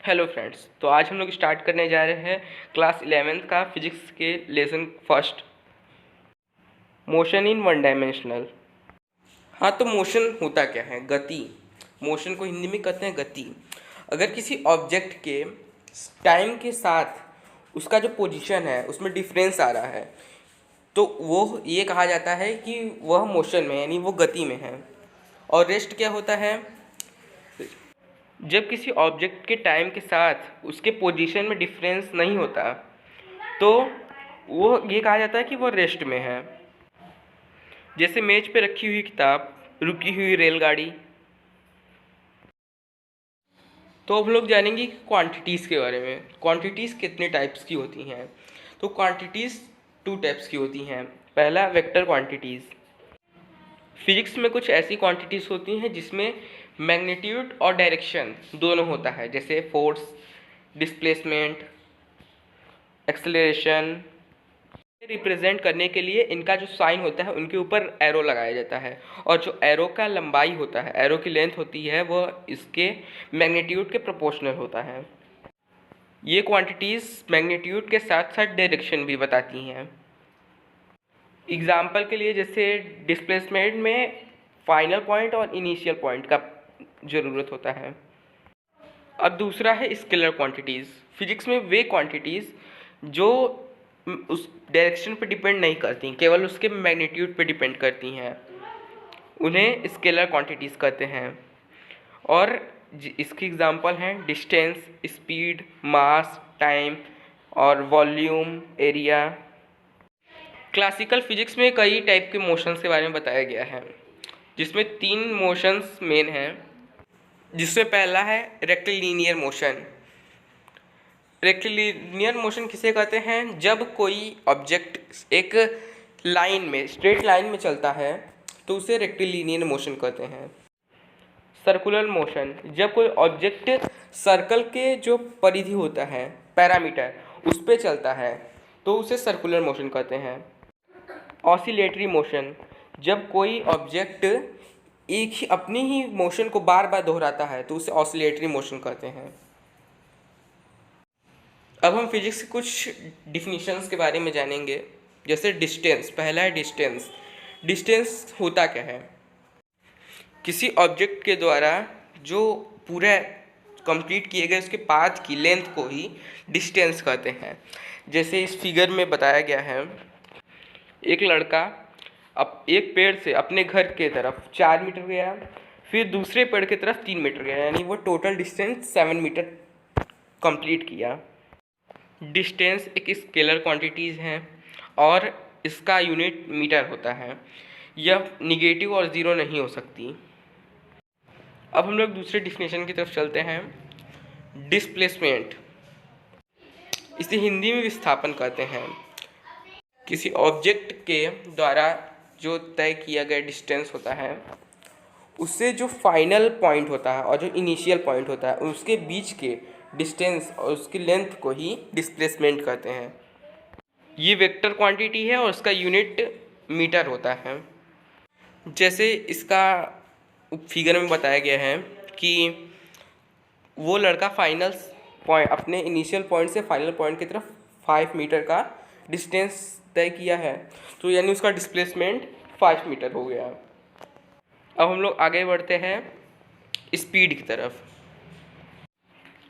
Hello friends, तो आज हम लोग स्टार्ट करने जा रहे हैं क्लास 11th का फिजिक्स के lesson first, motion in one dimensional. हाँ, तो मोशन होता क्या है? गति। मोशन को हिंदी में कहते हैं गति। अगर किसी ऑब्जेक्ट के टाइम के साथ उसका जो पोजीशन है उसमें डिफरेंस आ रहा है तो वो ये कहा जाता है कि वह मोशन में, यानी वो गति में है। और रेस्ट क्या होता है? जब किसी ऑब्जेक्ट के टाइम के साथ उसके पोजीशन में डिफरेंस नहीं होता तो वो ये कहा जाता है कि वो रेस्ट में है। जैसे मेज पे रखी हुई किताब, रुकी हुई रेलगाड़ी। तो अब हम लोग जानेंगे क्वांटिटीज़ के बारे में। क्वांटिटीज़ कितने टाइप्स की होती हैं? तो क्वांटिटीज़ टू टाइप्स की होती हैं। पहला, वेक्टर क्वांटिटीज़। फिजिक्स में कुछ ऐसी क्वांटिटीज़ होती हैं जिसमें मैग्नीट्यूड और डायरेक्शन दोनों होता है, जैसे फोर्स, डिस्प्लेसमेंट, एक्सेलरेशन। रिप्रेजेंट करने के लिए इनका जो साइन होता है उनके ऊपर एरो लगाया जाता है, और जो एरो का लंबाई होता है, एरो की लेंथ होती है, वो इसके मैग्नीट्यूड के प्रोपोर्शनल होता है। ये क्वांटिटीज़ मैग्नीट्यूड के साथ साथ डायरेक्शन भी बताती हैं। एग्जाम्पल के लिए, जैसे डिस्प्लेसमेंट में फाइनल पॉइंट और इनिशियल पॉइंट का ज़रूरत होता है। अब दूसरा है स्केलर क्वांटिटीज़। फिजिक्स में वे क्वांटिटीज़ जो उस डायरेक्शन पे डिपेंड नहीं करती, केवल उसके मैग्नीट्यूड पे डिपेंड करती हैं, उन्हें स्केलर क्वांटिटीज़ कहते हैं। और इसकी एग्जांपल हैं डिस्टेंस, स्पीड, मास, टाइम और वॉल्यूम, एरिया। क्लासिकल फिजिक्स में कई टाइप के मोशंस के बारे में बताया गया है, जिसमें 3 मोशंस मेन हैं। जिसमें पहला है रेक्टिलिनियर मोशन। रेक्टिलिनियर मोशन किसे कहते हैं? जब कोई ऑब्जेक्ट एक लाइन में, स्ट्रेट लाइन में चलता है तो उसे रेक्टिलिनियर मोशन कहते हैं। सर्कुलर मोशन, जब कोई ऑब्जेक्ट सर्कल के जो परिधि होता है, पैरामीटर, उस पर चलता है तो उसे सर्कुलर मोशन कहते हैं। ऑसिलेटरी मोशन, जब कोई ऑब्जेक्ट एक ही अपनी ही मोशन को बार बार दोहराता है तो उसे ऑसिलेटरी मोशन कहते हैं। अब हम फिजिक्स के कुछ डिफिनीशंस के बारे में जानेंगे। जैसे डिस्टेंस, पहला है डिस्टेंस। डिस्टेंस होता क्या है? किसी ऑब्जेक्ट के द्वारा जो पूरा कंप्लीट किए गए उसके पाथ की लेंथ को ही डिस्टेंस कहते हैं। जैसे इस फिगर में बताया गया है, एक लड़का अब एक पेड़ से अपने घर के तरफ 4 मीटर गया, फिर दूसरे पेड़ की तरफ 3 मीटर गया, यानी वो टोटल डिस्टेंस 7 मीटर कंप्लीट किया। डिस्टेंस एक स्केलर क्वांटिटीज़ हैं और इसका यूनिट मीटर होता है। यह निगेटिव और ज़ीरो नहीं हो सकती। अब हम लोग दूसरे डिफिनेशन की तरफ चलते हैं। डिस्प्लेसमेंट, इसे हिंदी में विस्थापन कहते हैं। किसी ऑब्जेक्ट के द्वारा जो तय किया गया डिस्टेंस होता है, उससे जो फाइनल पॉइंट होता है और जो इनिशियल पॉइंट होता है उसके बीच के डिस्टेंस और उसकी लेंथ को ही डिस्प्लेसमेंट कहते हैं। ये वेक्टर क्वांटिटी है और उसका यूनिट मीटर होता है। जैसे इसका फिगर में बताया गया है कि वो लड़का फाइनल पॉइंट, अपने इनिशियल पॉइंट से फाइनल पॉइंट की तरफ 5 मीटर का डिस्टेंस तय किया है, तो यानी उसका डिस्प्लेसमेंट 5 मीटर हो गया। अब हम लोग आगे बढ़ते हैं स्पीड की तरफ।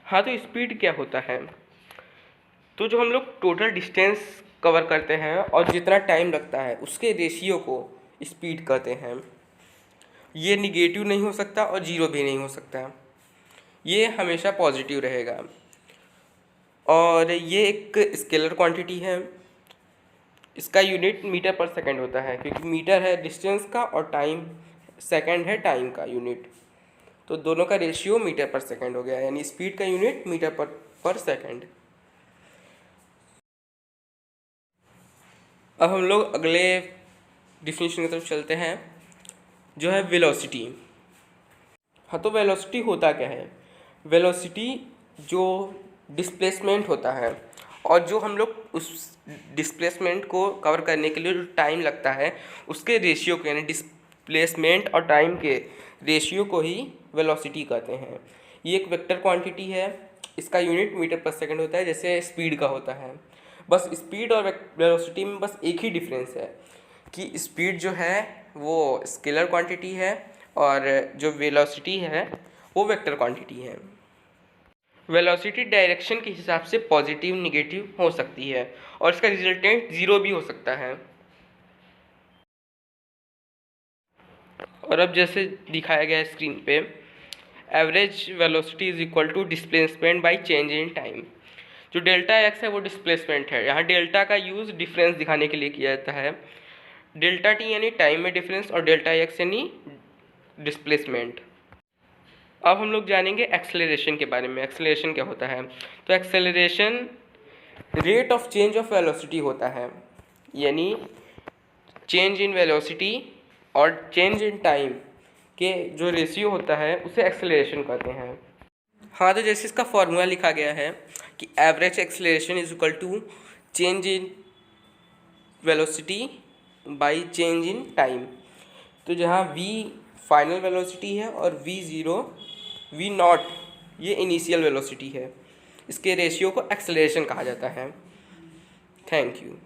हाँ, तो स्पीड क्या होता है? तो जो हम लोग टोटल डिस्टेंस कवर करते हैं और जितना टाइम लगता है उसके रेशियो को स्पीड कहते हैं। ये निगेटिव नहीं हो सकता और ज़ीरो भी नहीं हो सकता, ये हमेशा पॉजिटिव रहेगा। और ये एक स्केलर क्वांटिटी है। इसका यूनिट मीटर पर सेकंड होता है, क्योंकि मीटर है डिस्टेंस का और टाइम, सेकंड है टाइम का यूनिट, तो दोनों का रेशियो मीटर पर सेकंड हो गया, यानी स्पीड का यूनिट मीटर पर सेकंड। अब हम लोग अगले डिफिनीशन की तरफ चलते हैं, जो है वेलोसिटी। हाँ, तो वेलोसिटी होता क्या है? वेलोसिटी जो डिस्प्लेसमेंट होता है और जो हम लोग उस डिस्प्लेसमेंट को कवर करने के लिए जो टाइम लगता है उसके रेशियो को, यानी डिस्प्लेसमेंट और टाइम के रेशियो को ही वेलोसिटी कहते हैं। ये एक वेक्टर क्वांटिटी है इसका यूनिट मीटर पर सेकंड होता है जैसे स्पीड का होता है। बस स्पीड और वेलोसिटी में बस एक ही डिफरेंस है कि स्पीड जो है वो स्केलर क्वांटिटी है और जो वेलोसिटी है वो वेक्टर क्वांटिटी है। वेलोसिटी डायरेक्शन के हिसाब से पॉजिटिव निगेटिव हो सकती है और इसका रिजल्टेंट ज़ीरो भी हो सकता है। और अब जैसे दिखाया गया है स्क्रीन पे, average velocity is equal to displacement by change in time. जो डेल्टा एक्स है वो डिस्प्लेसमेंट है। यहाँ डेल्टा का यूज़ डिफरेंस दिखाने के लिए किया जाता है। डेल्टा टी यानी टाइम में डिफरेंस और डेल्टा एक्स यानी डिस्प्लेसमेंट। अब हम लोग जानेंगे एक्सेलरेशन के बारे में। एक्सेलरेशन क्या होता है? तो acceleration rate of change of velocity होता है, यानी चेंज इन वेलोसिटी और चेंज इन टाइम के जो रेशियो होता है उसे एक्सेलरेशन कहते हैं। हाँ, तो जैसे इसका फॉर्मूला लिखा गया है कि average acceleration is equal to change in velocity by change in time. तो जहाँ v फाइनल वेलोसिटी है और v नॉट ये इनिशियल वेलोसिटी है, इसके रेशियो को एक्सेलरेशन कहा जाता है। Thank you.